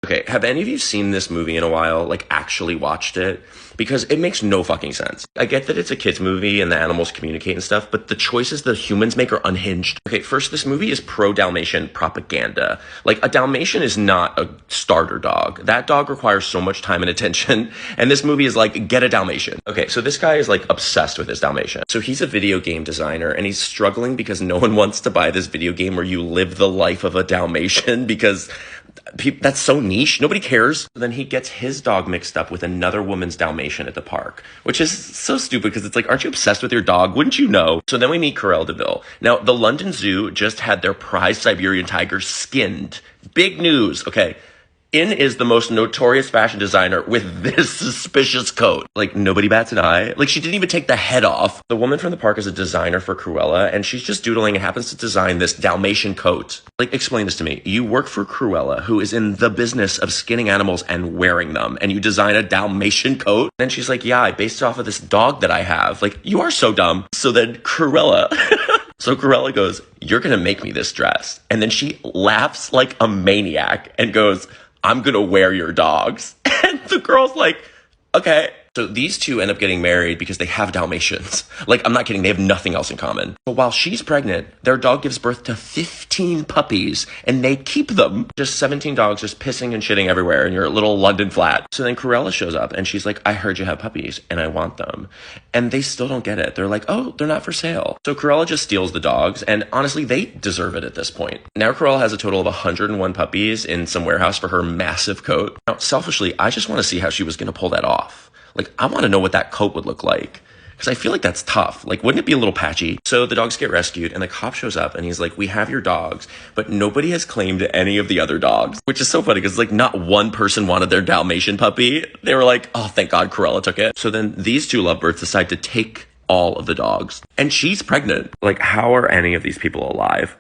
Okay, have any of you seen this movie in a while? Like, actually watched it? Because it makes no fucking sense. I get that it's a kid's movie and the animals communicate and stuff, but the choices the humans make are unhinged. Okay, first, this movie is pro-Dalmatian propaganda. Like, a Dalmatian is not a starter dog. That dog requires so much time and attention, and this movie is like, get a Dalmatian. Okay, so this guy is like obsessed with his Dalmatian. So he's a video game designer, and he's struggling because no one wants to buy this video game where you live the life of a Dalmatian because that's so niche. Nobody cares. Then he gets his dog mixed up with another woman's Dalmatian at the park, which is so stupid because it's like, aren't you obsessed with your dog? Wouldn't you know? So then we meet Cruella de Vil. Now, the London Zoo just had their prize Siberian tiger skinned. Big news, okay? In is the most notorious fashion designer with this suspicious coat. Like, nobody bats an eye. Like, she didn't even take the head off. The woman from the park is a designer for Cruella, and she's just doodling and happens to design this Dalmatian coat. Like, explain this to me. You work for Cruella, who is in the business of skinning animals and wearing them, and you design a Dalmatian coat? And she's like, yeah, I based it off of this dog that I have. Like, you are so dumb. So then Cruella... So Cruella goes, you're gonna make me this dress. And then she laughs like a maniac and goes, I'm gonna wear your dogs. And the girl's like, okay. So these two end up getting married because they have Dalmatians. Like, I'm not kidding, they have nothing else in common. But while she's pregnant, their dog gives birth to 15 puppies, and they keep them. Just 17 dogs just pissing and shitting everywhere in your little London flat. So then Cruella shows up, and she's like, I heard you have puppies, and I want them. And they still don't get it. They're like, oh, they're not for sale. So Cruella just steals the dogs, and honestly, they deserve it at this point. Now Cruella has a total of 101 puppies in some warehouse for her massive coat. Now, selfishly, I just want to see how she was going to pull that off. Like, I want to know what that coat would look like. Because I feel like that's tough. Like, wouldn't it be a little patchy? So the dogs get rescued, and the cop shows up, and he's like, we have your dogs, but nobody has claimed any of the other dogs. Which is so funny, because, like, not one person wanted their Dalmatian puppy. They were like, oh, thank God Cruella took it. So then these two lovebirds decide to take all of the dogs. And she's pregnant. Like, how are any of these people alive?